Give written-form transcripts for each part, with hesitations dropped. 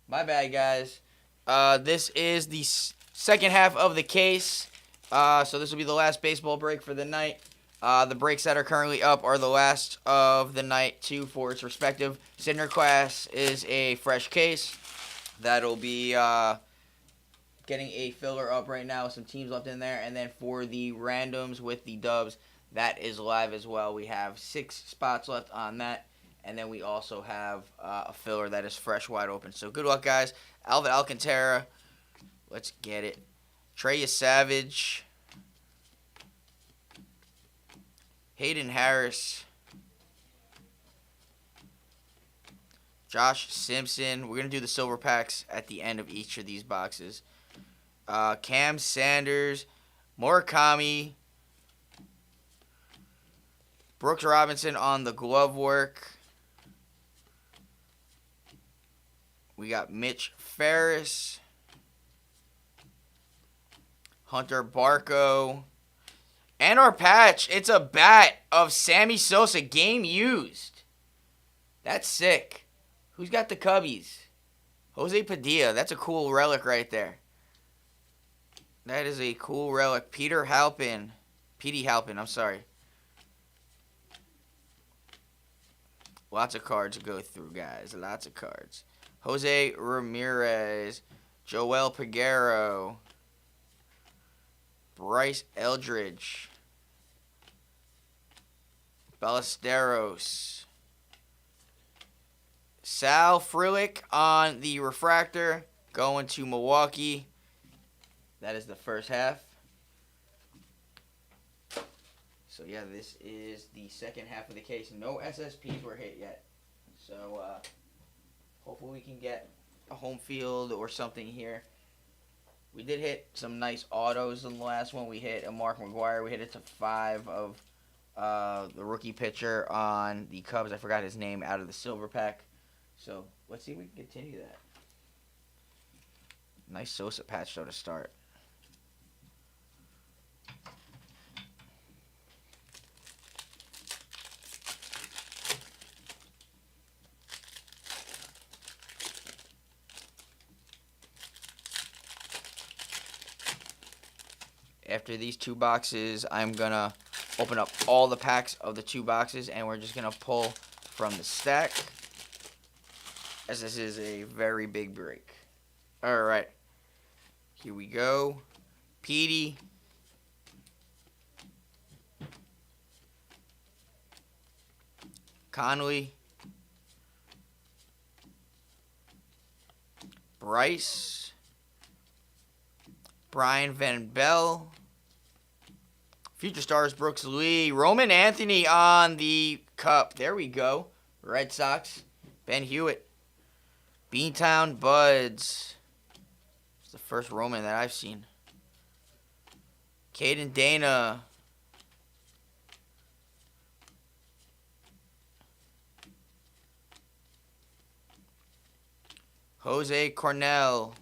My bad, guys. This is the second half of the case. So this will be the last baseball break for the night. The breaks that are currently up are the last of the night, two for its respective. Cinder class is a fresh case. That'll be getting a filler up right now with some teams left in there. And then for the randoms with the dubs, that is live as well. We have 6 spots left on that. And then we also have a filler that is fresh, wide open. So good luck, guys. Alvin Alcantara. Let's get it. Trey Savage. Hayden Harris. Josh Simpson. We're going to do the silver packs at the end of each of these boxes. Cam Sanders. Murakami. Brooks Robinson on the glove work. We got Mitch Ferris. Hunter Barco. And our patch, it's a bat of Sammy Sosa, game used. That's sick. Who's got the Cubbies? Jose Padilla. That's a cool relic right there. That is a cool relic. Peter Halpin. Petey Halpin, I'm sorry. Lots of cards to go through, guys. Lots of cards. Jose Ramirez. Joel Peguero. Bryce Eldridge. Ballesteros. Sal Frelick on the refractor. Going to Milwaukee. That is the first half. So, yeah, this is the second half of the case. No SSPs were hit yet. So, hopefully we can get a home field or something here. We did hit some nice autos in the last one. We hit a Mark McGwire. We hit it to 5 of the rookie pitcher on the Cubs. I forgot his name out of the silver pack. So, let's see if we can continue that. Nice Sosa patch, though, to start. After these 2 boxes, I'm going to open up all the packs of the 2 boxes, and we're just going to pull from the stack, as this is a very big break. All right. Here we go. Petey. Conley. Bryce. Brian Van Bell. Future Stars, Brooks Lee. Roman Anthony on the cup. There we go. Red Sox. Ben Hewitt. Beantown Buds. It's the first Roman that I've seen. Caden Dana. Jose Cornell.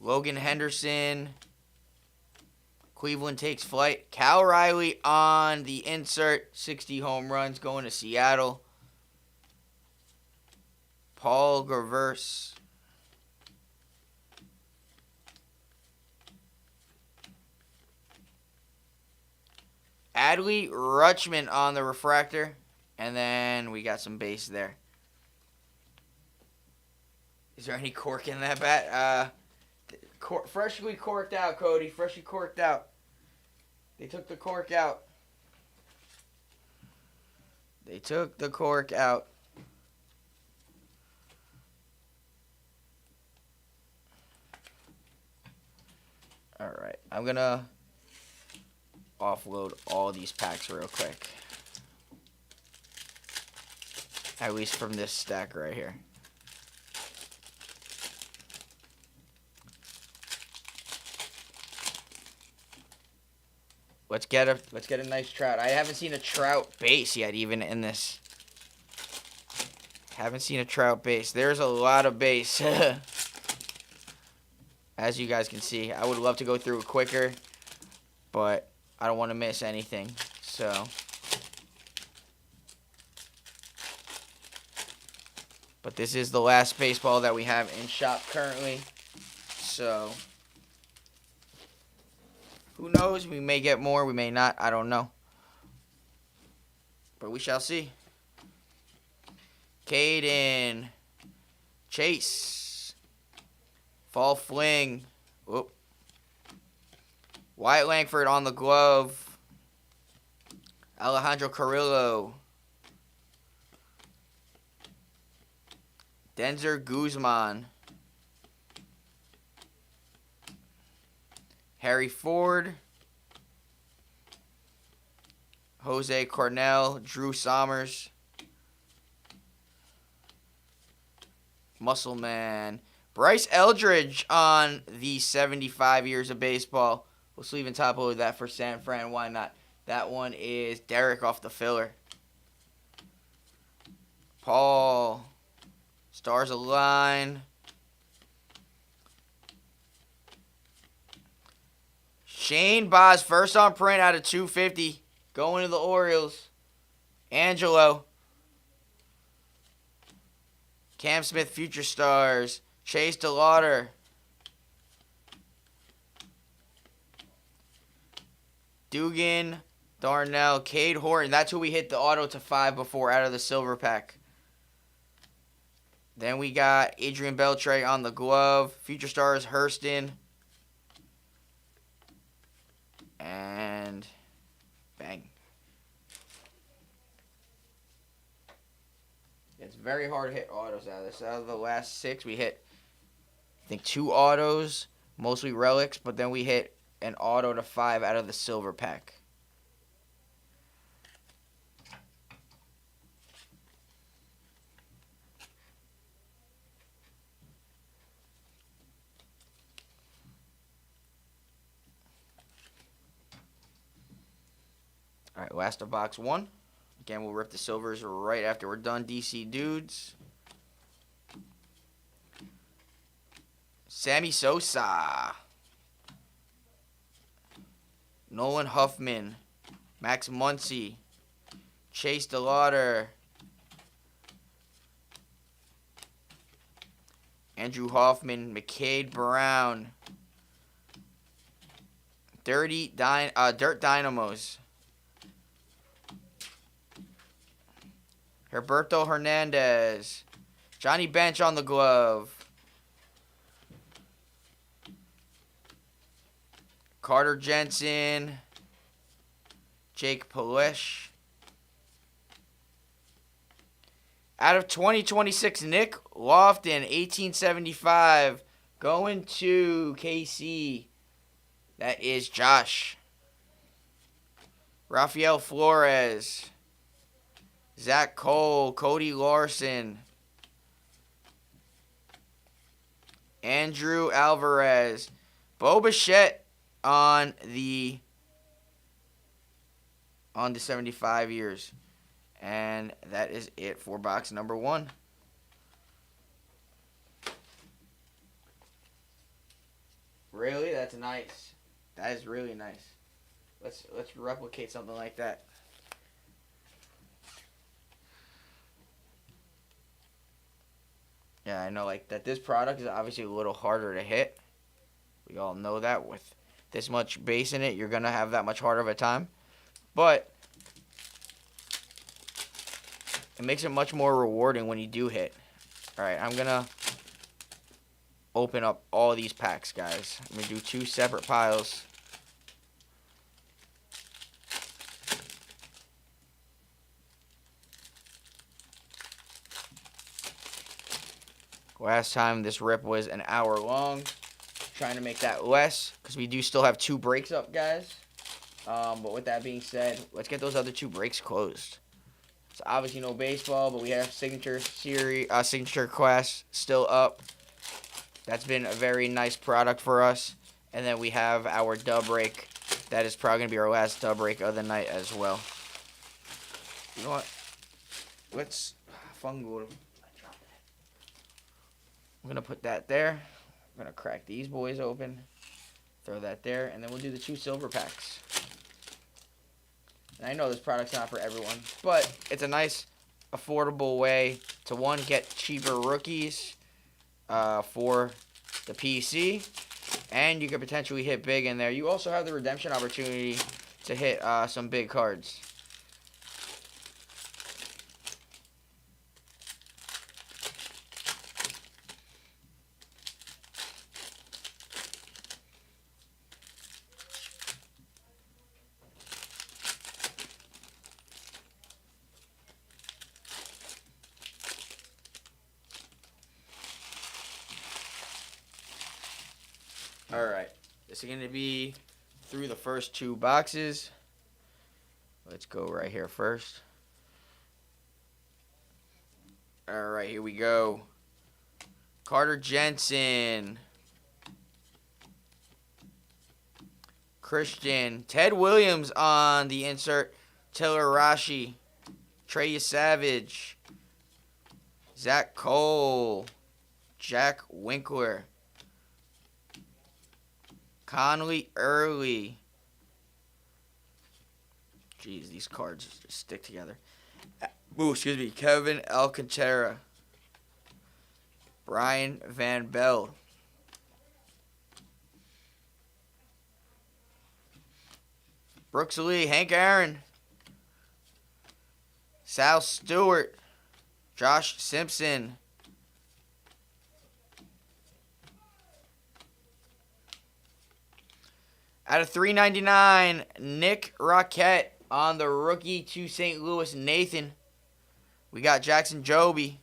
Logan Henderson. Cleveland takes flight. Cal Riley on the insert. 60 home runs going to Seattle. Paul Gervers. Adley Rutschman on the refractor. And then we got some base there. Is there any cork in that bat? Freshly corked out, Cody. Freshly corked out. They took the cork out. They took the cork out. All right. I'm going to offload all these packs real quick. At least from this stack right here. Let's get a nice Trout. I haven't seen a Trout base yet, even in this. Haven't seen a Trout base. There's a lot of base. As you guys can see, I would love to go through it quicker, but I don't want to miss anything. So But this is the last baseball that we have in shop currently. So, who knows? We may get more. We may not. I don't know. But we shall see. Caden. Chase. Fall fling. Whoop. Wyatt Langford on the glove. Alejandro Carrillo. Denzer Guzman. Harry Ford. Jose Cornell. Drew Sommers. Muscle Man. Bryce Eldridge on the 75 years of baseball. We'll sleeve and top load that for San Fran. Why not? That one is Derek off the filler. Paul. Stars Align. Shane Baz, first on print out of 250. Going to the Orioles. Angelo. Cam Smith, Future Stars. Chase DeLauder. Dugan, Darnell, Cade Horton. That's who we hit the auto to 5 before out of the silver pack. Then we got Adrian Beltre on the glove. Future Stars, Hurston. And bang. It's very hard to hit autos out of this. Out of the last 6, we hit, I think, 2 autos, mostly relics, but then we hit an auto to 5 out of the silver pack. All right, last of box 1. Again, we'll rip the silvers right after we're done. DC Dudes. Sammy Sosa. Nolan Huffman. Max Muncy. Chase DeLauder. Andrew Hoffman. McCade Brown. Dirt Dynamos. Herberto Hernandez. Johnny Bench on the glove. Carter Jensen. Jake Polish. Out of 2026, Nick Lofton, 1875. Going to KC. That is Josh. Rafael Flores. Zach Cole, Cody Larson, Andrew Alvarez, Bo Bichette on the 75 years. And that is it for box number 1. Really? That's nice. That is really nice. Let's replicate something like that. Yeah, I know, like, that this product is obviously a little harder to hit. We all know that. With this much base in it, you're going to have that much harder of a time. But it makes it much more rewarding when you do hit. All right, I'm going to open up all these packs, guys. I'm going to do 2 separate piles. Last time this rip was an hour long. Trying to make that less because we do still have 2 breaks up, guys. But with that being said, let's get those other 2 breaks closed. It's obviously no baseball, but we have signature class still up. That's been a very nice product for us. And then we have our dub break. That is probably going to be our last dub break of the night as well. You know what? Let's fungal. I'm going to put that there. I'm going to crack these boys open. Throw that there. And then we'll do the 2 silver packs. And I know this product's not for everyone, but it's a nice affordable way to, one, get cheaper rookies for the PC, and you could potentially hit big in there. You also have the redemption opportunity to hit some big cards. Alright, this is going to be through the first 2 boxes. Let's go right here first. Alright, here we go. Carter Jensen. Christian. Ted Williams on the insert. Taylor Rashi. Trey Savage. Zach Cole. Jack Winkler. Conley Early. Jeez, these cards just stick together. Ooh, excuse me. Kevin Alcantara. Brian Van Bell. Brooks Lee. Hank Aaron. Sal Stewart. Josh Simpson. Out of 399, Nick Roquette on the rookie to St. Louis, Nathan. We got Jackson Joby.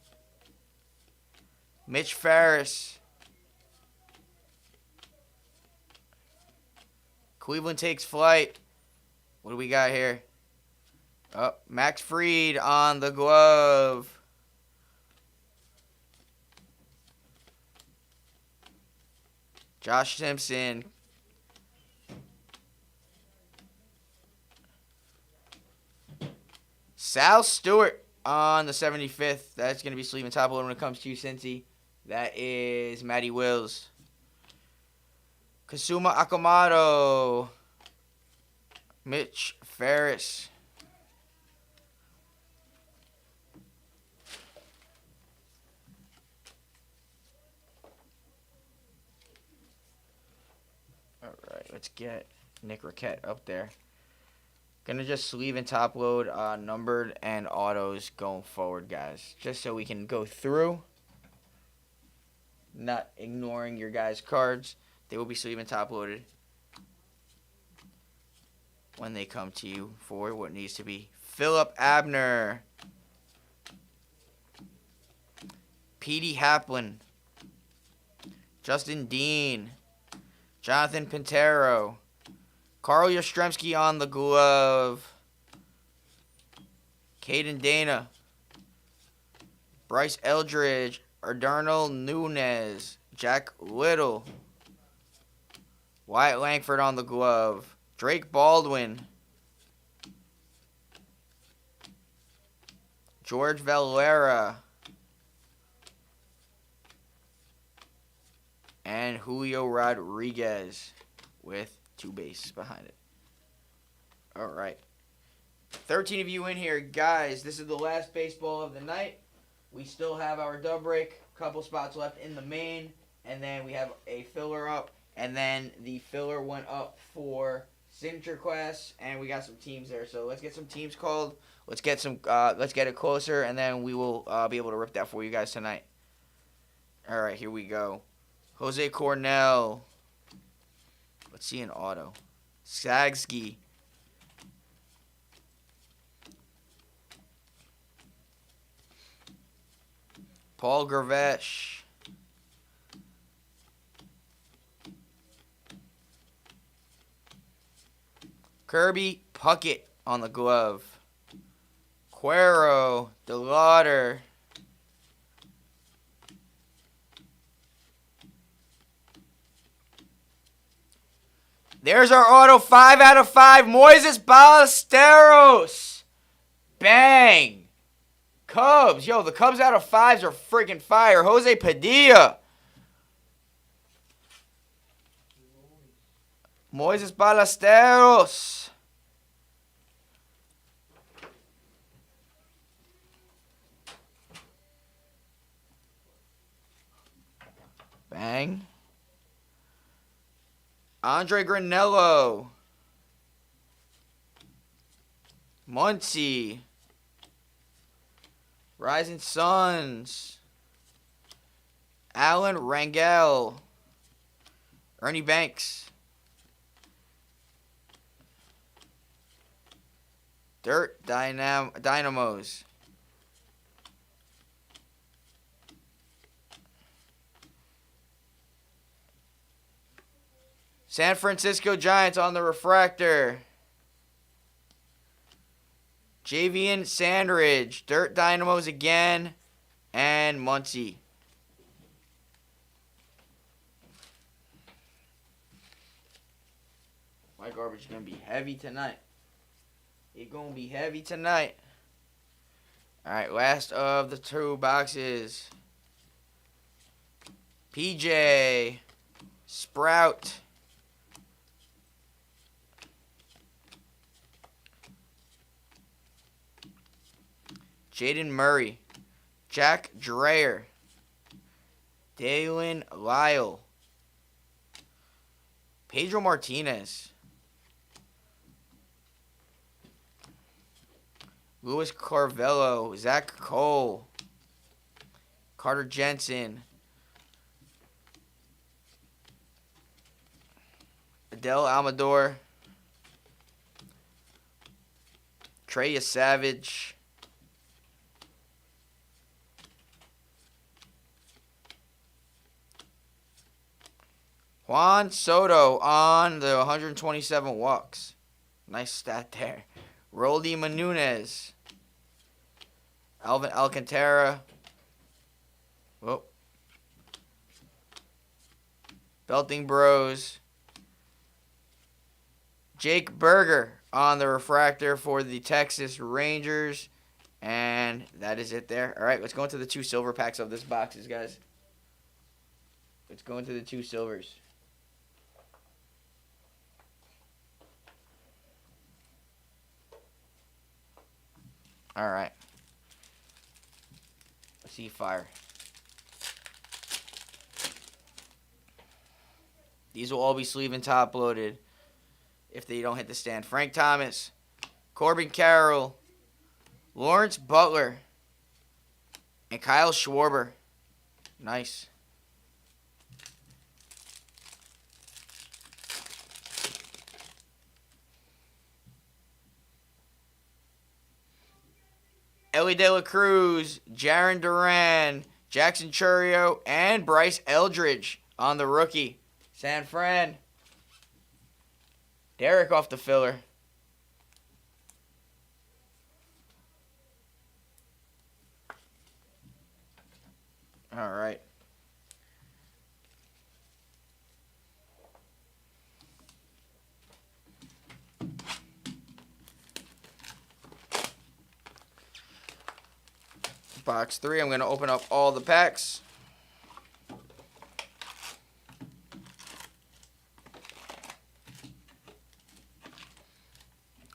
Mitch Ferris. Cleveland takes flight. What do we got here? Oh, Max Fried on the glove. Josh Simpson. Sal Stewart on the 75th. That's going to be sleeve and top load when it comes to Cincy. That is Matty Wills. Kasuma Akamoto. Mitch Ferris. All right, let's get Nick Roquette up there. Gonna just sleeve and top load numbered and autos going forward, guys. Just so we can go through. Not ignoring your guys' cards. They will be sleeve and top loaded when they come to you for what needs to be. Philip Abner. Petey Haplin. Justin Dean. Jonathan Pintero. Carl Yastrzemski on the glove. Caden Dana. Bryce Eldridge. Ardernal Nunez. Jack Little. Wyatt Langford on the glove. Drake Baldwin. George Valera. And Julio Rodriguez with 2 bases behind it. All right. 13 of you in here. Guys, this is the last baseball of the night. We still have our dub break. Couple spots left in the main. And then we have a filler up. And then the filler went up for signature class. And we got some teams there. So let's get some teams called. Let's get it closer. And then we will be able to rip that for you guys tonight. All right, here we go. Jose Cornell. Let's see an auto. Sagsky. Paul Gravesh. Kirby Puckett on the glove. Cuero. DeLauder. There's our auto, 5 out of 5. Moises Ballesteros. Bang. Cubs. Yo, the Cubs out of 5s are freaking fire. Jose Padilla. Moises Ballesteros. Bang. Andre Granello. Muncy. Rising Suns. Alan Rangel. Ernie Banks. Dirt Dynamos. San Francisco Giants on the refractor. Javian Sandridge. Dirt Dynamos again. And Muncy. My garbage is going to be heavy tonight. It's going to be heavy tonight. Alright, last of the 2 boxes. PJ. Sprout. Jaden Murray. Jack Dreyer. Dalen Lyle. Pedro Martinez. Luis Carvello. Zach Cole. Carter Jensen. Adele Almador. Treya Savage. Juan Soto on the 127 walks. Nice stat there. Roldy Menunez. Alvin Alcantara. Whoa. Belting Bros. Jake Berger on the refractor for the Texas Rangers. And that is it there. All right, let's go into the 2 silver packs of this boxes, guys. Let's go into the 2 silvers. All right. Let's see fire. These will all be sleeve and top loaded if they don't hit the stand. Frank Thomas, Corbin Carroll, Lawrence Butler, and Kyle Schwarber. Nice. Ellie De La Cruz, Jaron Duran, Jackson Chourio, and Bryce Eldridge on the rookie. San Fran. Derek off the filler. All right. Box 3, I'm going to open up all the packs.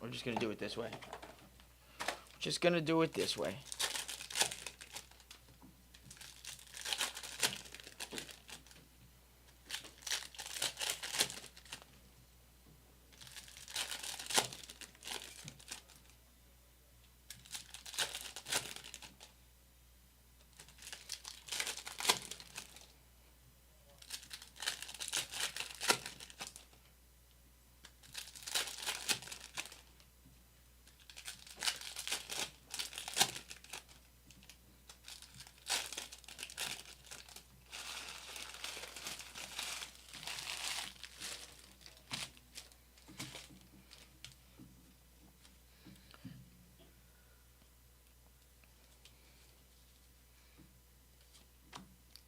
We're just going to do it this way. Just going to do it this way.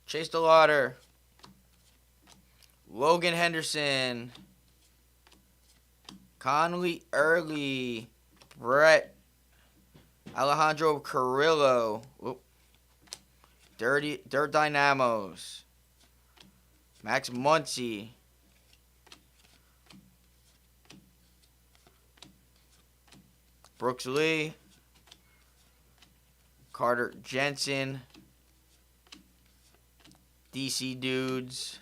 Chase DeLauder, Logan Henderson, Conley Early, Brett, Alejandro Carrillo, Dirt Dynamos, Max Muncy, Brooks Lee, Carter Jensen, DC Dudes.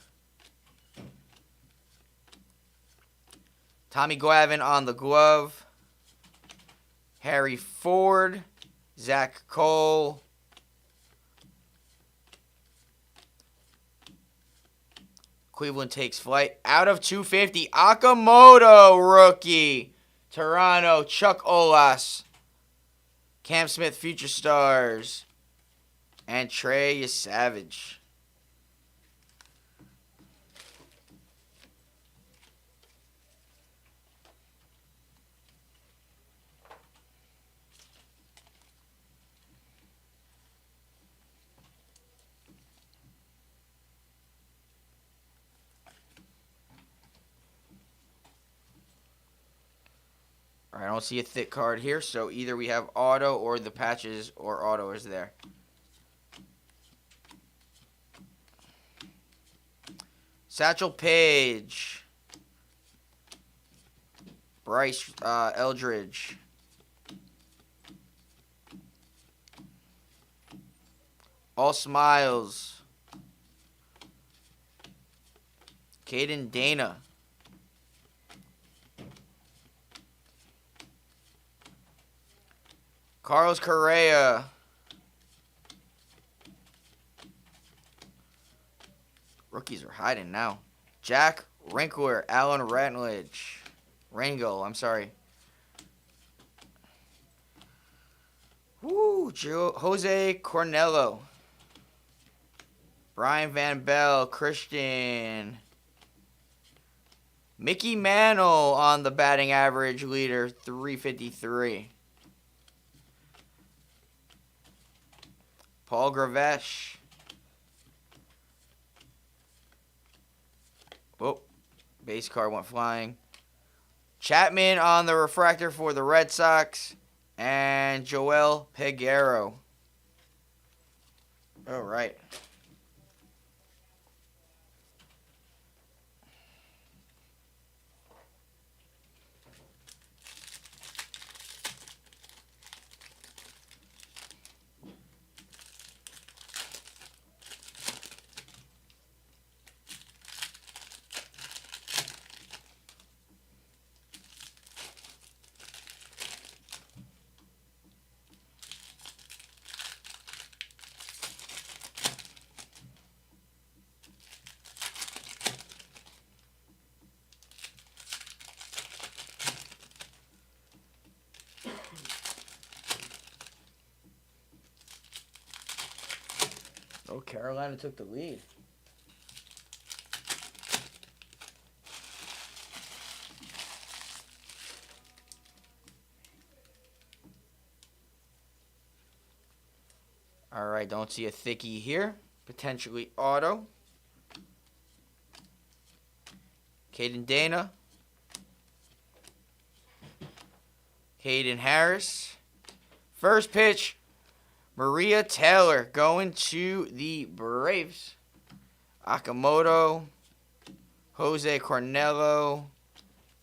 Tommy Glavine on the glove. Harry Ford. Zach Cole. Cleveland takes flight. Out of 250. Okamoto rookie. Toronto. Chuck Olas. Cam Smith, Future Stars. And Trey Savage. All right, I don't see a thick card here, so either we have auto or the patches or auto is there. Satchel Paige. Bryce Eldridge. All Smiles. Caden Dana. Carlos Correa. Rookies are hiding now. Jack Wrinkler. Alan Rangel, I'm sorry. Woo, Jose Cornello. Brian Van Bell. Christian. Mickey Mantle on the batting average leader, 353. Paul Gravesh. Whoa, base card went flying. Chapman on the refractor for the Red Sox. And Joel Peguero. All right. Oh, Carolina took the lead. All right, don't see a thickie here. Potentially auto. Caden Dana. Hayden Harris. First pitch, Maria Taylor going to the Braves. Okamoto. Jose Cornell,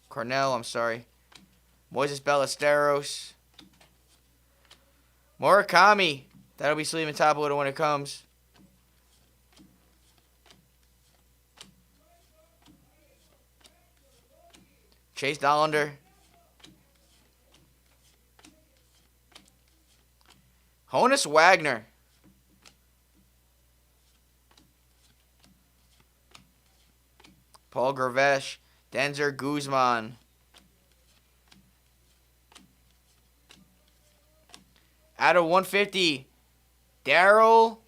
I'm sorry. Moises Ballesteros. Murakami. That'll be sleeving top loader when it comes. Chase Dollander. Honus Wagner. Paul Gravesh. Denzer Guzman. Out of 150, Daryl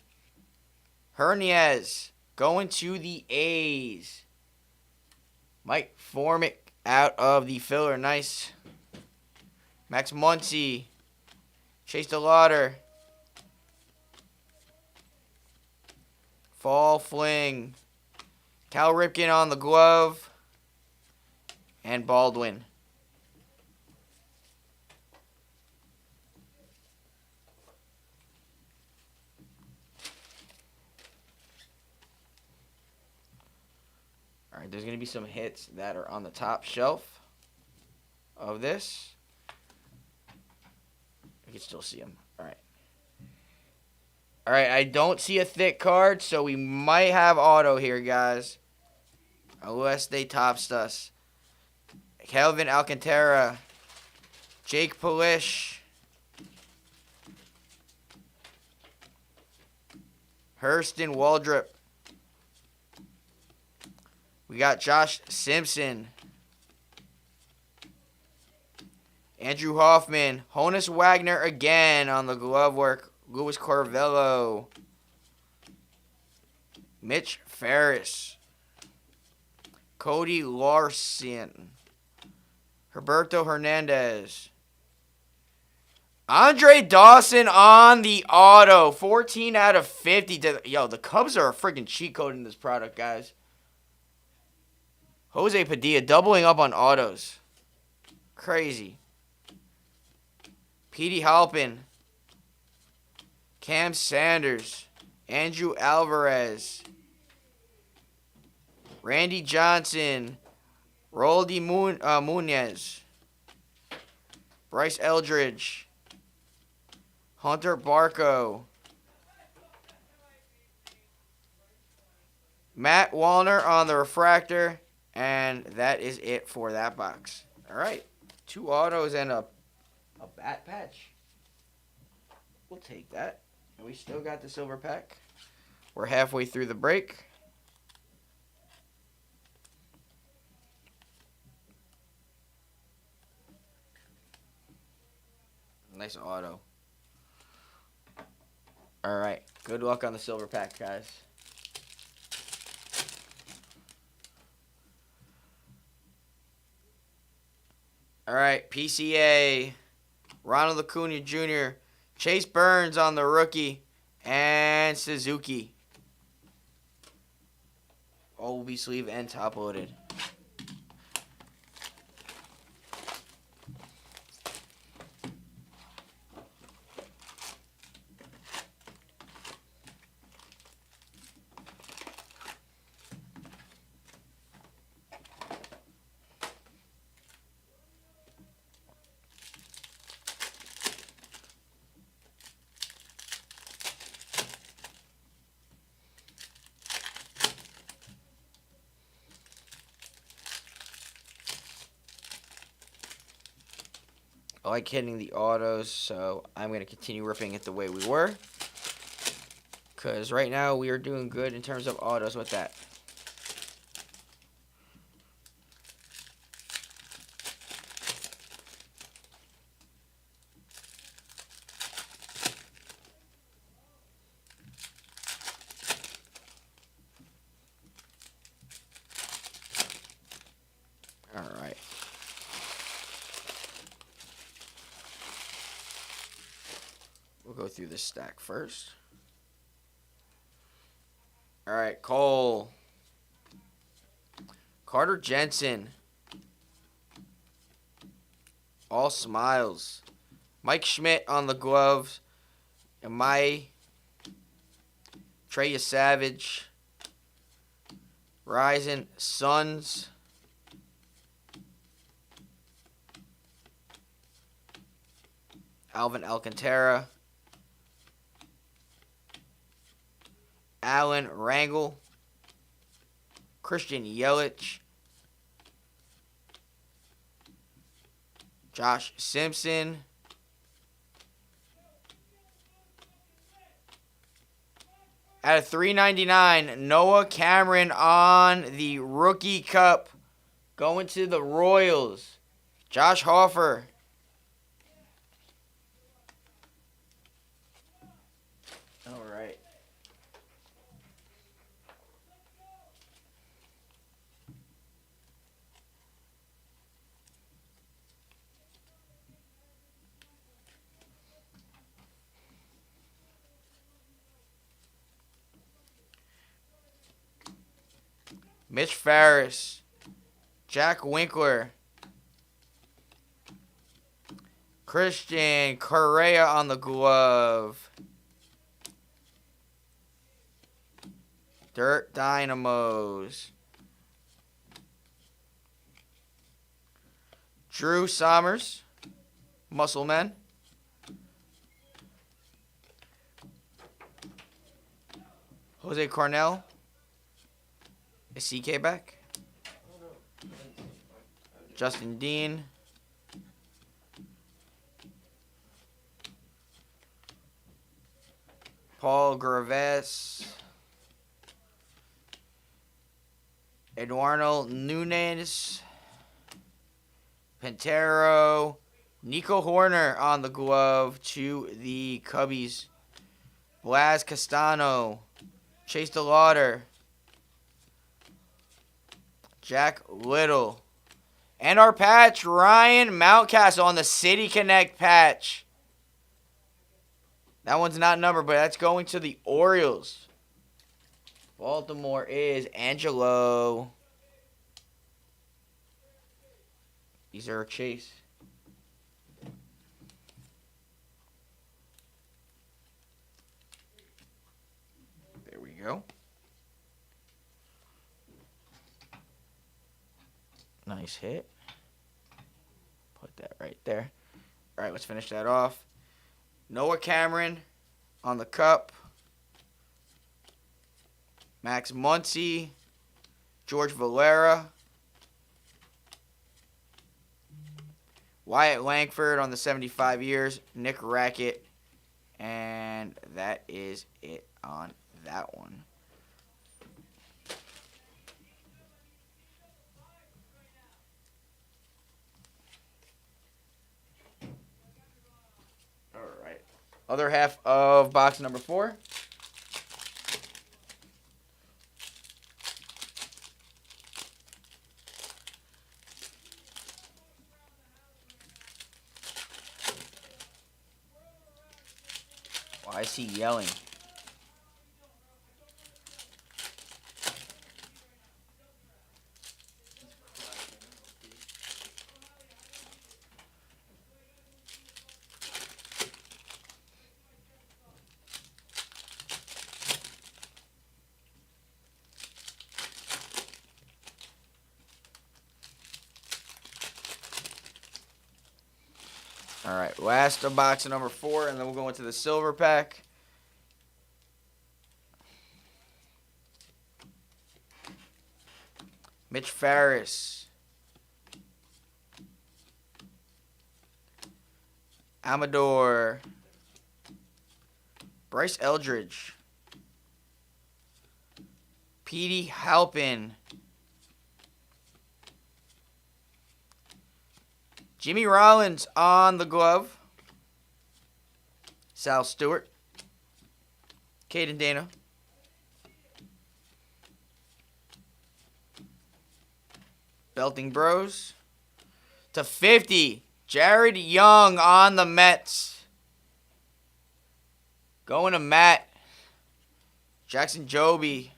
Hernandez going to the A's. Mike Formick out of the filler. Nice. Max Muncy. Chase DeLauder. Fall Fling. Cal Ripken on the glove. And Baldwin. All right, there's going to be some hits that are on the top shelf of this. I can still see them. All right. All right, I don't see a thick card, so we might have auto here, guys. Unless they topsed us. Kelvin Alcantara. Jake Polish. Hurston Waldrop. We got Josh Simpson. Andrew Hoffman. Honus Wagner again on the glove work. Luis Carvello. Mitch Ferris. Cody Larson. Roberto Hernandez. Andre Dawson on the auto. 14 out of 50. Yo, the Cubs are a freaking cheat code in this product, guys. Jose Padilla doubling up on autos. Crazy. Petey Halpin. Cam Sanders. Andrew Alvarez. Randy Johnson. Roldy Munez. Bryce Eldridge. Hunter Barco. Matt Wallner on the refractor. And that is it for that box. All right. 2 autos and a bat patch. We'll take that. And we still got the silver pack. We're halfway through the break. Nice auto. All right. Good luck on the silver pack, guys. All right. PCA. Ronald Acuna Jr. Chase Burns on the rookie. And Suzuki. All will be sleeve and top loaded. I like hitting the autos, so I'm going to continue ripping it the way we were. Because right now we are doing good in terms of autos with that. All right. We'll go through this stack first. All right, Cole. Carter Jensen. All smiles. Mike Schmidt on the gloves. Amai. Trey Savage. Rising Suns. Alvin Alcantara. Alan Rangel. Christian Yelich. Josh Simpson. At a $3.99, Noah Cameron on the Rookie Cup. Going to the Royals. Josh Hoffer. All right. Mitch Ferris. Jack Winkler. Christian Correa on the glove. Dirt Dynamos. Drew Sommers. Muscle Men. Jose Cornell. Is CK back? Justin Dean. Paul Graves. Eduardo Nunes. Pintero. Nico Horner on the glove to the Cubbies. Blas Castano. Chase DeLauder. Jack Little. And our patch, Ryan Mountcastle on the City Connect patch. That one's not numbered, but that's going to the Orioles. Baltimore is Angelo. These are Chase. There we go. Nice hit. Put that right there. All right, let's finish that off. Noah Cameron on the cup. Max Muncy. George Valera. Wyatt Langford on the 75 years. Nick Rackett. And that is it on that one. All right. Other half of box number 4. Why is he yelling? All right, last of box number 4, and then we'll go into the silver pack. Mitch Farris. Amador. Bryce Eldridge. Petey Halpin. Jimmy Rollins on the glove. Sal Stewart. Caden Dana. Belting Bros. To 50. Jared Young on the Mets. Going to Matt. Jackson Joby.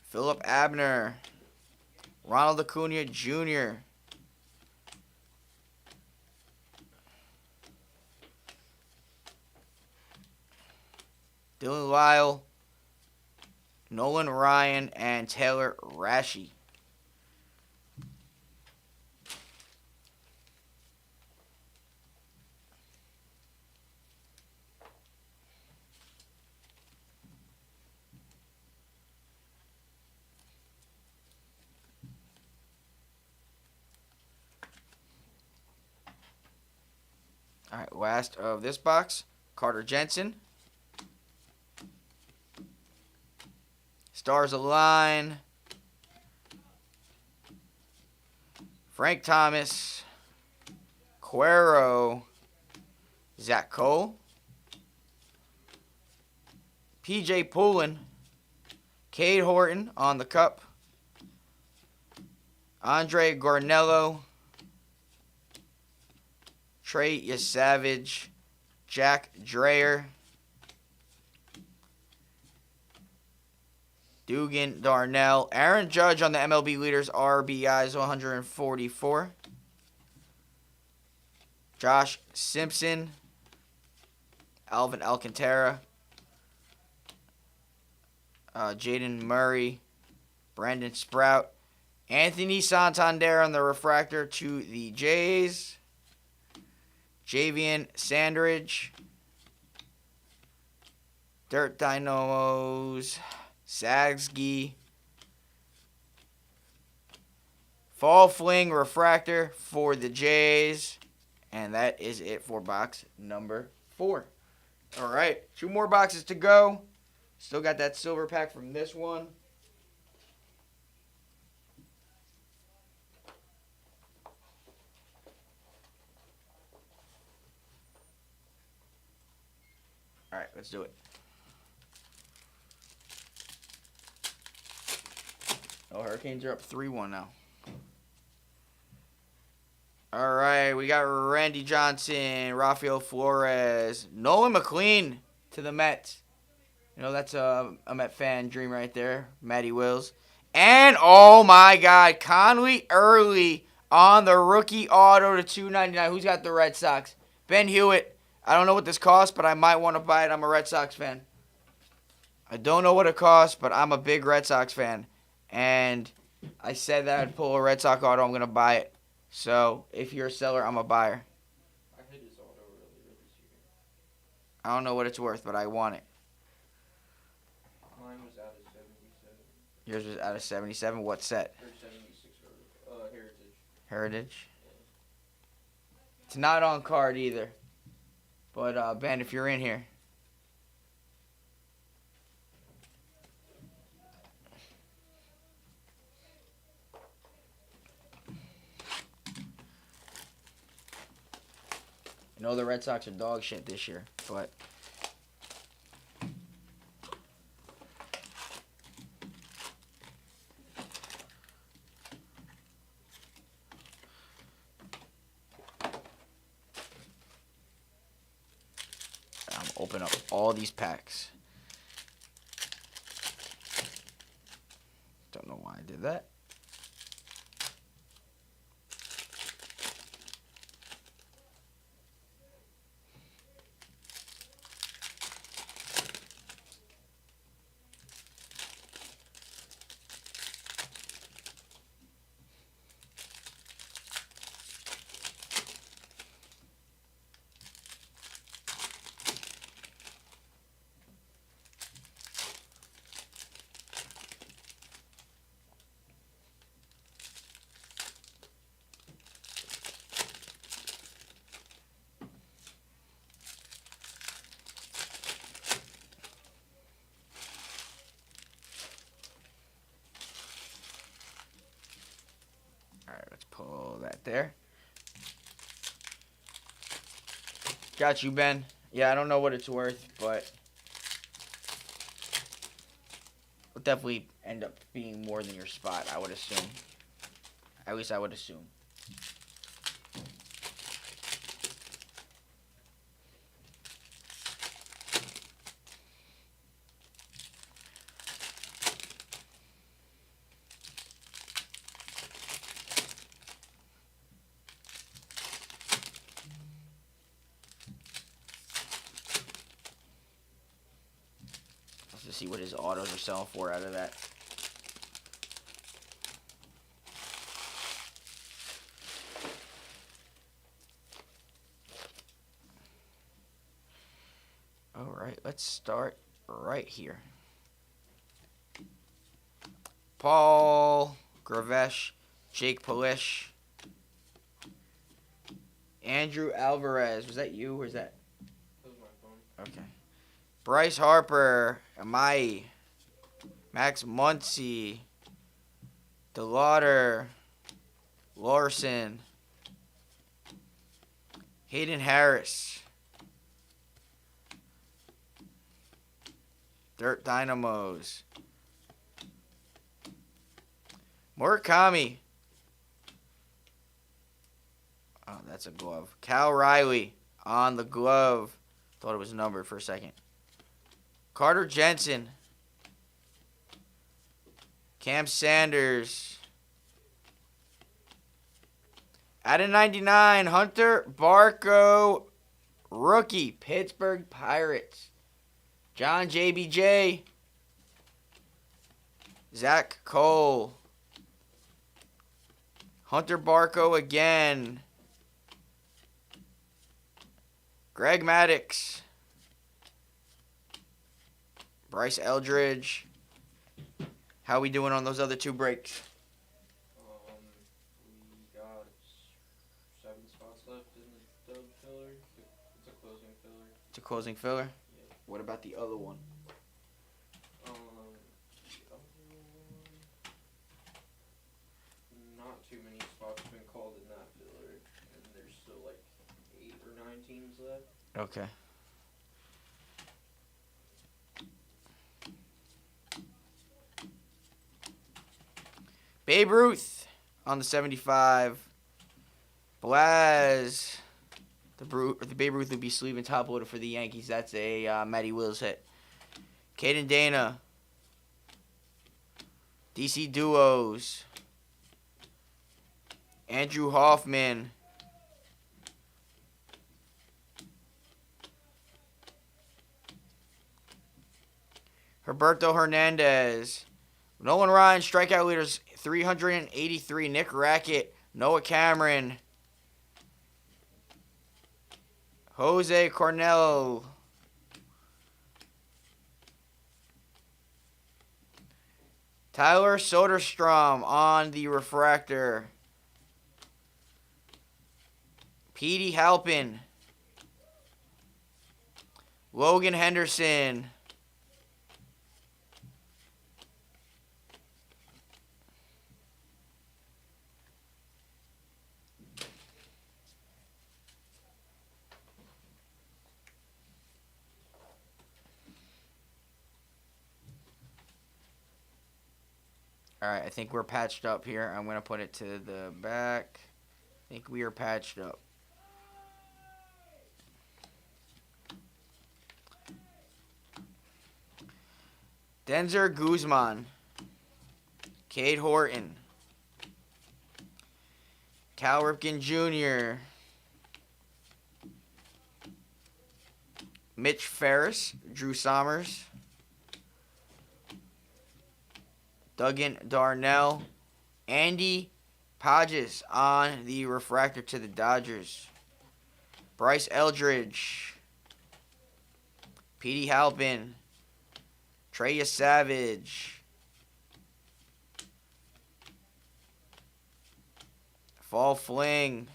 Philip Abner. Ronald Acuna Jr. Dylan Lyle. Nolan Ryan and Taylor Rashi. All right, last of this box, Carter Jensen. Stars Align. Frank Thomas. Cuero. Zach Cole. PJ Pullen. Cade Horton on the cup. Andre Garnello. Trey Yesavage. Jack Dreyer. Dugan Darnell. Aaron Judge on the MLB leaders. RBIs 144. Josh Simpson. Alvin Alcantara. Jaden Murray. Brandon Sprout. Anthony Santander on the refractor to the Jays. Javian Sandridge. Dirt Dynamos. Sagsky. Fall Fling Refractor for the Jays. And that is it for box number 4. All right, 2 more boxes to go. Still got that silver pack from this one. All right, let's do it. Oh, Hurricanes are up 3-1 now. All right, we got Randy Johnson, Rafael Flores, Nolan McLean to the Mets. You know, that's a Met fan dream right there, Matty Wills. And, oh my God, Conley Early on the rookie auto to $2.99. Who's got the Red Sox? Ben Hewitt. I don't know what this costs, but I might want to buy it. I'm a Red Sox fan. I don't know what it costs, but I'm a big Red Sox fan. And I said that I'd pull a Red Sox auto. I'm going to buy it. So, if you're a seller, I'm a buyer. I hit his auto earlier this year. I don't know what it's worth, but I want it. Mine was out of 77. Yours was out of 77. What set? Or 76 Heritage. Heritage. It's not on card either. But, Ben, if you're in here. I know the Red Sox are dog shit this year, but I'm open up all these packs. Don't know why I did that. Alright, let's pull that there. Got you, Ben. Yeah, I don't know what it's worth, but it'll definitely end up being more than your spot, I would assume. At least I would assume. Let's just see what his autos are selling for out of that. Alright, let's start right here. Paul Gravesh, Jake Polish, Andrew Alvarez. Was that you or is that? That was my phone. Okay. Bryce Harper, Amai, Max Muncy, DeLauder, Larson, Hayden Harris, Dirt Dynamos, Murakami. Oh, that's a glove. Cal Riley on the glove. Thought it was numbered for a second. Carter Jensen. Cam Sanders. Out of 99, Hunter Barco, rookie, Pittsburgh Pirates. John JBJ. Zach Cole. Hunter Barco again. Greg Maddux. Bryce Eldridge. How we doing on those other two breaks? We got 7 spots left in the dub filler. It's a closing filler. It's a closing filler? Yeah. What about the other one? The other one, not too many spots have been called in that filler, and there's still like 8 or 9 teams left. Okay. Babe Ruth on the 75. Blaz. The Babe Ruth would be sleeving top loader for the Yankees. That's a Matty Wills hit. Caden Dana. DC Duos. Andrew Hoffman. Roberto Hernandez. Nolan Ryan, strikeout leaders, 383. Nick Rackett. Noah Cameron. Jose Cornell. Tyler Soderstrom on the refractor. Petey Halpin. Logan Henderson. All right, I think we're patched up here. I'm going to put it to the back. I think we are patched up. Denzer Guzman. Cade Horton. Cal Ripken Jr. Mitch Ferris. Drew Sommers. Duggan Darnell. Andy Podges on the refractor to the Dodgers. Bryce Eldridge. Petey Halpin. Treya Savage. Fall Fling.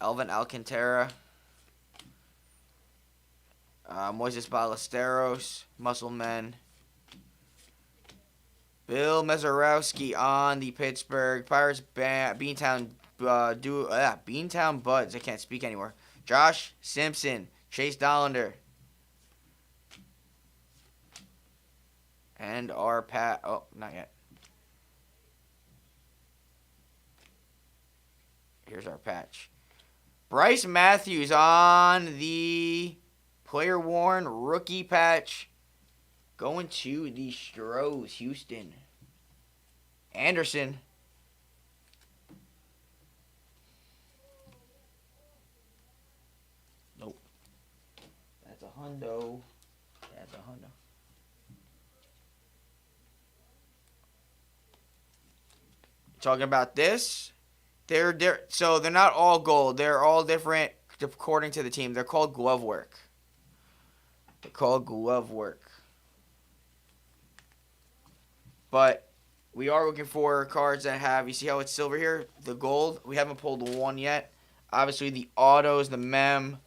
Elvin Alcantara. Moises Ballesteros. Muscle Men. Bill Mazeroski on the Pittsburgh Pirates. Beantown Beantown Buds. I can't speak anymore. Josh Simpson. Chase Dollander. And our Pat. Oh, not yet. Here's our patch. Bryce Matthews on the player worn rookie patch. Going to the Stros, Houston. Anderson. Nope. That's a hundo. That's a hundo. Talking about this. So they're not all gold. They're all different according to the team. They're called glove work. They're called glove work. But we are looking for cards that have, you see how it's silver here? The gold. We haven't pulled one yet. Obviously the autos, the mem.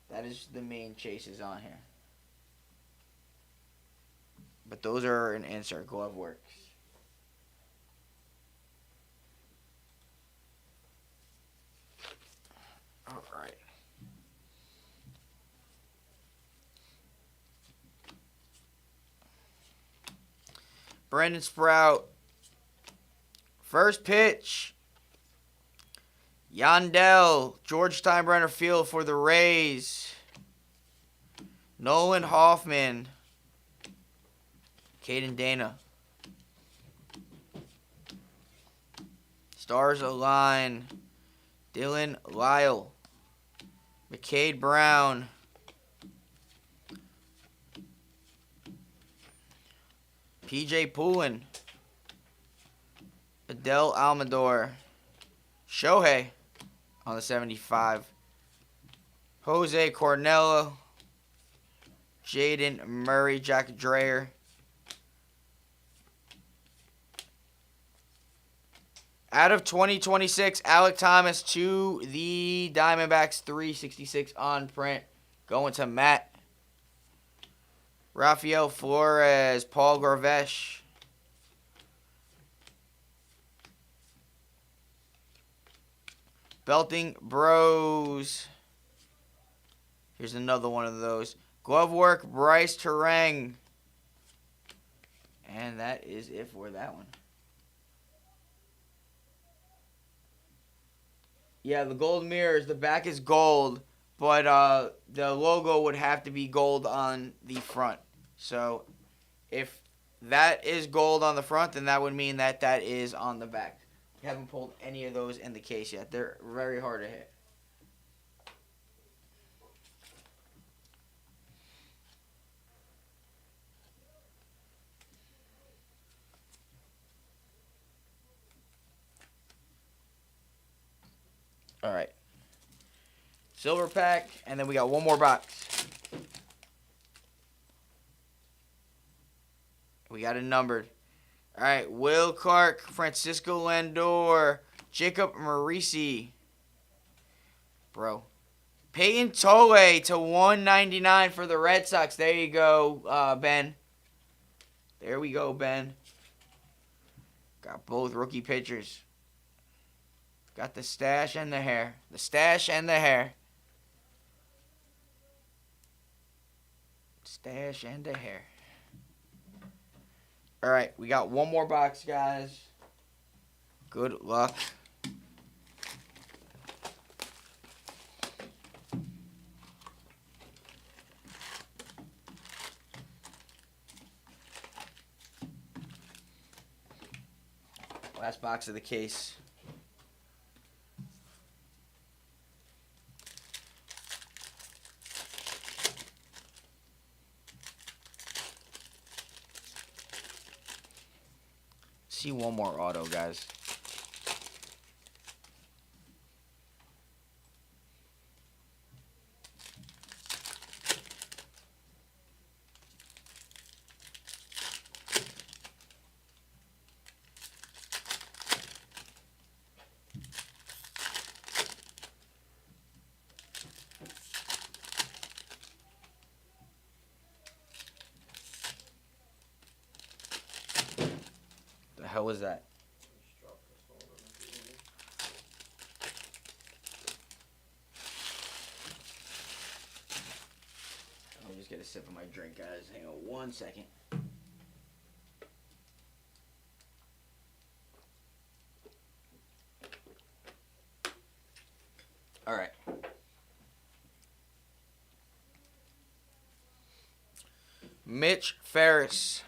That is the main chases on here. But those are an insert glove works. All right. Brandon Sprout. First pitch. Yandel. George Steinbrenner Field for the Rays. Nolan Hoffman. Caden Dana. Stars Align. Dylan Lyle. McCade Brown. PJ Poulin. Adele Almador. Shohei on the 75. Jose Cornello. Jaden Murray, Jack Dreyer. Out of 2026, Alec Thomas to the Diamondbacks, 366 on print. Going to Matt. Rafael Flores, Paul Garvesh. Belting Bros. Here's another one of those. Glove work, Bryce Terang. And that is it for that one. Yeah, the gold mirrors, the back is gold, but the logo would have to be gold on the front. So if that is gold on the front, then that would mean that that is on the back. We haven't pulled any of those in the case yet. They're very hard to hit. All right. Silver pack, and then we got one more box. We got it numbered. All right. Will Clark, Francisco Lindor, Jacob Marisi. Bro. Peyton Tolle to 199 for the Red Sox. There you go, Ben. There we go, Ben. Got both rookie pitchers. Got the stash and the hair. The stash and the hair. Stash and the hair. All right, we got one more box, guys. Good luck. Last box of the case. See one more auto, guys. The hell was that? Let me just get a sip of my drink, guys. Hang on 1 second. All right. Mitch Ferris.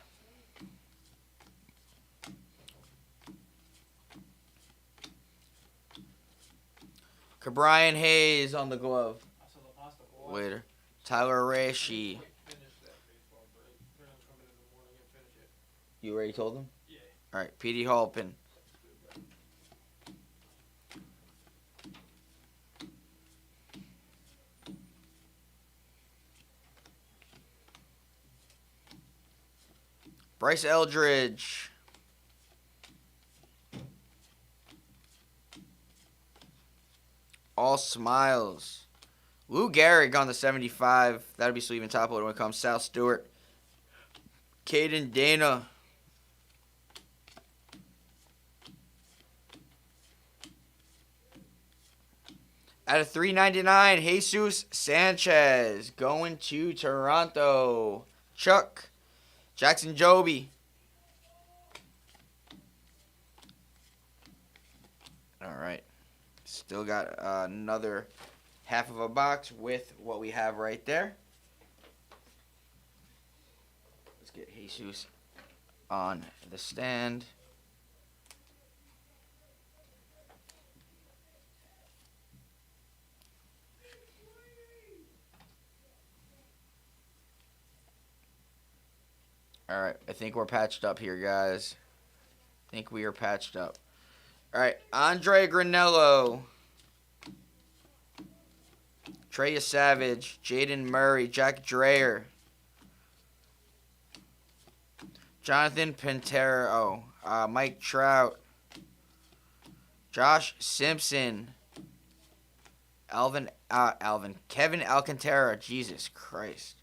Brian Hayes on the glove. Later. Tyler Rashi. You already told him? Yeah. All right. Petey Halpin. Bryce Eldridge. All smiles. Lou Gehrig on the 75. That'll be sleeve and top load when it comes. Sal Stewart. Caden Dana. Out of 399, Jesus Sanchez going to Toronto. Chuck. Jackson Joby. All right. Still got another half of a box with what we have right there. Let's get Jesus on the stand. All right, I think we're patched up here, guys. I think we are patched up. All right, Andre Granello, Treya Savage, Jaden Murray, Jack Dreyer, Jonathan Pintero, Mike Trout, Josh Simpson, Kevin Alcantara, Jesus Christ,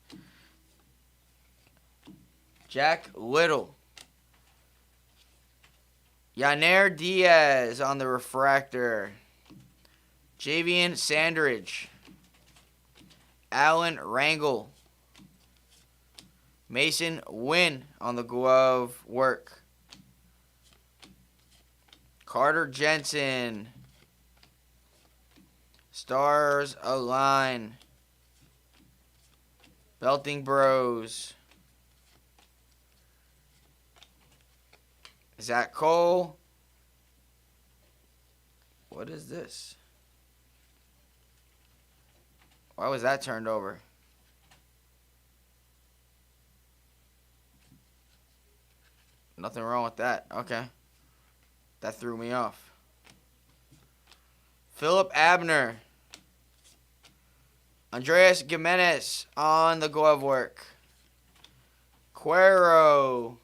Jack Little, Yaner Diaz on the refractor, Javian Sandridge, Alan Rangel, Mason Wynn on the glove work, Carter Jensen, Stars Align, Belting Bros, Zach Cole. What is this? Why was that turned over? Nothing wrong with that. Okay. That threw me off. Philip Abner. Andreas Gimenez on the glove work. Cuero.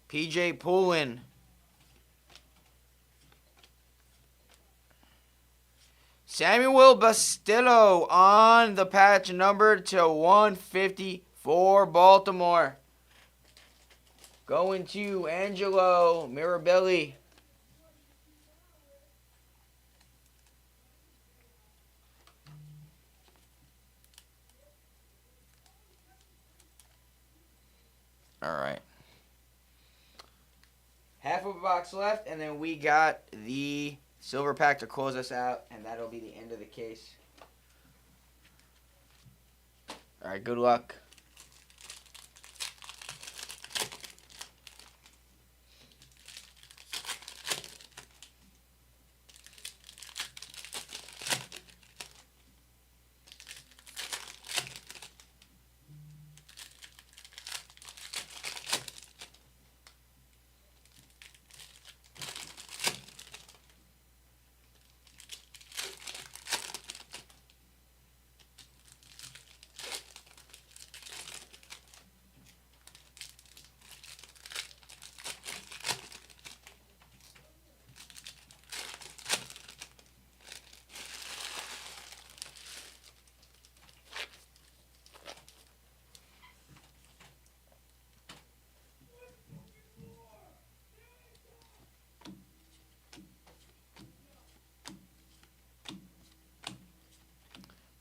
PJ Poulin. Samuel Bastillo on the patch numbered to 150 for Baltimore. Going to Angelo Mirabelli. All right. Half of a box left, and then we got the silver pack to close us out, and that'll be the end of the case. All right, good luck.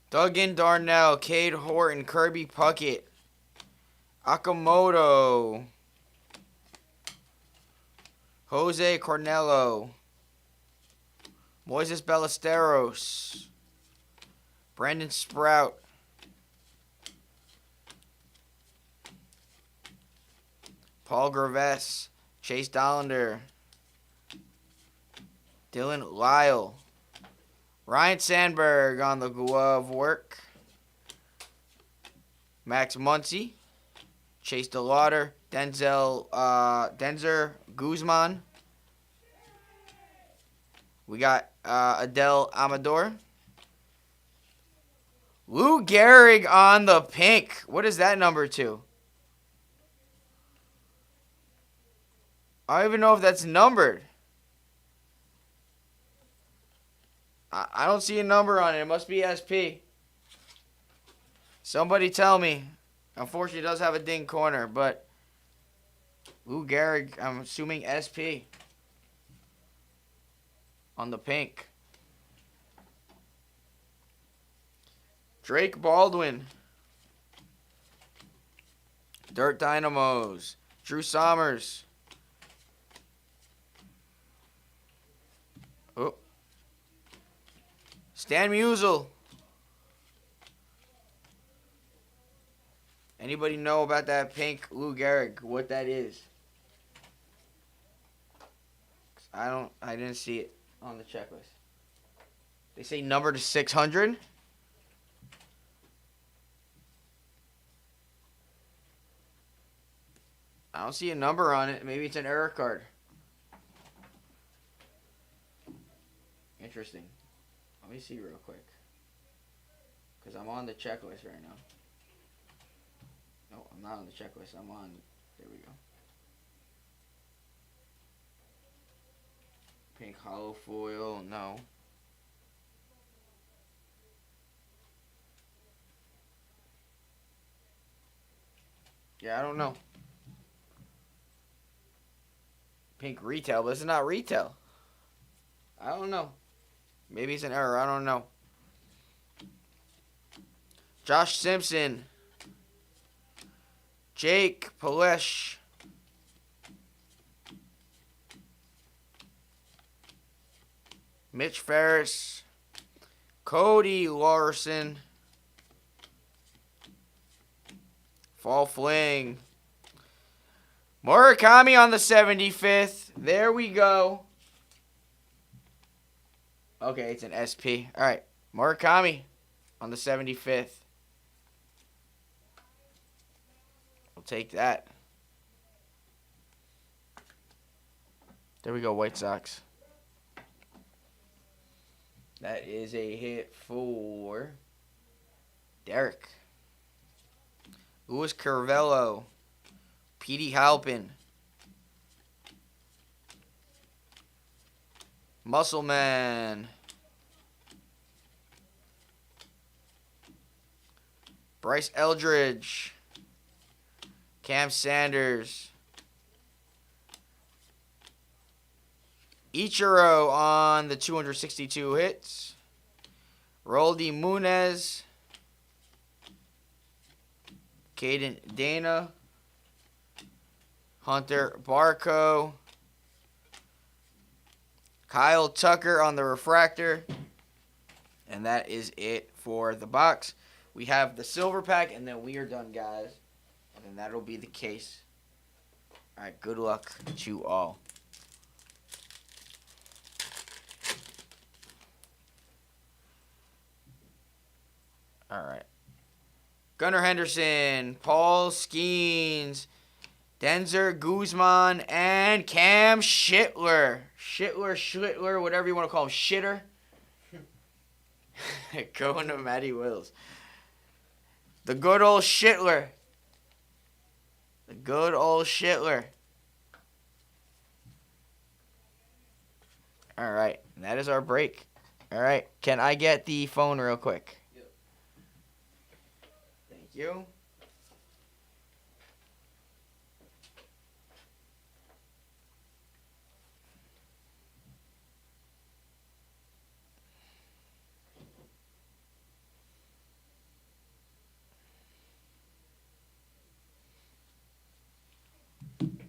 Duggan Darnell, Cade Horton, Kirby Puckett, Akamoto, Jose Cornello, Moises Ballesteros, Brandon Sprout, Paul Graves, Chase Dollander, Dylan Lyle, Ryan Sandberg on the glove work, Max Muncy, Chase DeLauder, Denzer Guzman. We got Adele Amador. Lou Gehrig on the pink. What is that number to? I don't even know if that's numbered. I don't see a number on it. It must be SP. Somebody tell me. Unfortunately, it does have a ding corner, but Lou Gehrig, I'm assuming SP on the pink. Drake Baldwin. Dirt Dynamos. Drew Sommers. Oh. Stan Musial. Anybody know about that pink Lou Gehrig? What that is? I didn't see it on the checklist. They say number to 600. I don't see a number on it. Maybe it's an error card. interesting. Let me see real quick. Because I'm on the checklist right now. No, I'm not on the checklist. I'm on... There we go. Pink hollow foil. No. Yeah, I don't know. Pink retail, but it's not retail. I don't know. Maybe it's an error. I don't know. Josh Simpson. Jake Palesh. Mitch Ferris. Cody Larson. Fall Fling. Murakami on the 75th. There we go. Okay, it's an SP. All right. Murakami on the 75th. We'll take that. There we go, White Sox. That is a hit for Derek. Luis Carvello. Petey Halpin. Muscleman. Bryce Eldridge. Cam Sanders. Ichiro on the 262 hits. Roldy Munez. Caden Dana. Hunter Barco. Kyle Tucker on the refractor. And that is it for the box. We have the silver pack, and then we are done, guys. And then that'll be the case. All right, good luck to all. All right. Gunnar Henderson, Paul Skeens, Denzer Guzman, and Cam Schittler. Schlittler, whatever you want to call him. Shitter. Going to Matty Wills. The good old Schittler. The good old Schittler. All right. And that is our break. All right. Can I get the phone real quick? Yep. Thank you.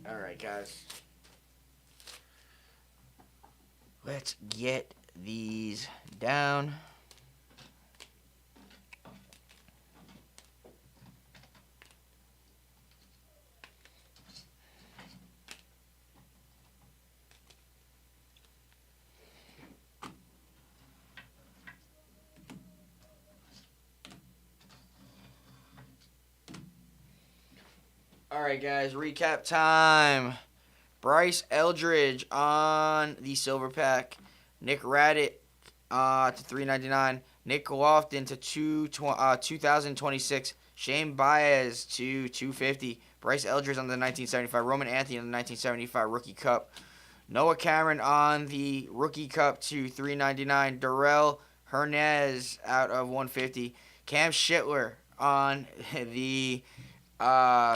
All right, guys. Let's get these down. All right, guys, recap time. Bryce Eldridge on the silver pack. Nick Raddick to $3.99. Nick Lofton to 2026. Shane Baez to $2.50. Bryce Eldridge on the 1975. Roman Anthony on the 1975 Rookie Cup. Noah Cameron on the Rookie Cup to $3.99. Darrell Hernandez out of $1.50. Cam Schittler on the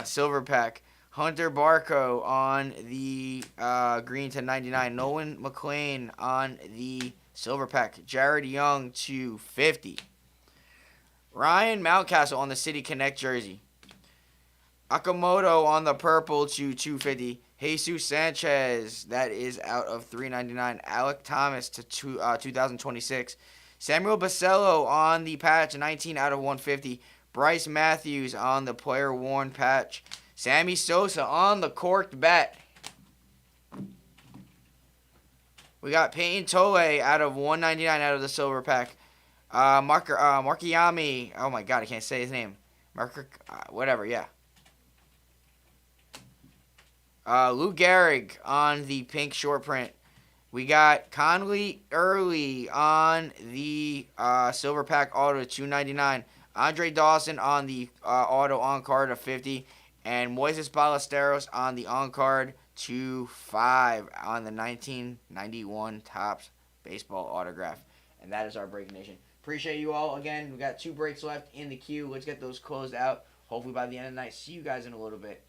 silver pack. Hunter Barco on the green to 99. Nolan McLean on the silver pack. Jared Young to 50. Ryan Mountcastle on the City Connect jersey. Akamoto on the purple to 250. Jesus Sanchez, that is out of $3.99. Alec Thomas to 2026. Samuel Basello on the patch, 19 out of 150. Bryce Matthews on the player worn patch. Sammy Sosa on the corked bat. We got Peyton Tole out of 199 out of the silver pack. Markiami. Oh my God, I can't say his name. Whatever, yeah. Lou Gehrig on the pink short print. We got Conley Early on the Silver Pack Auto 299. Andre Dawson on the Auto on card of 50. And Moises Ballesteros on the on card 2-5 on the 1991 Topps Baseball Autograph. And that is our Break Nation. Appreciate you all. Again, we got 2 breaks left in the queue. Let's get those closed out. Hopefully by the end of the night. See you guys in a little bit.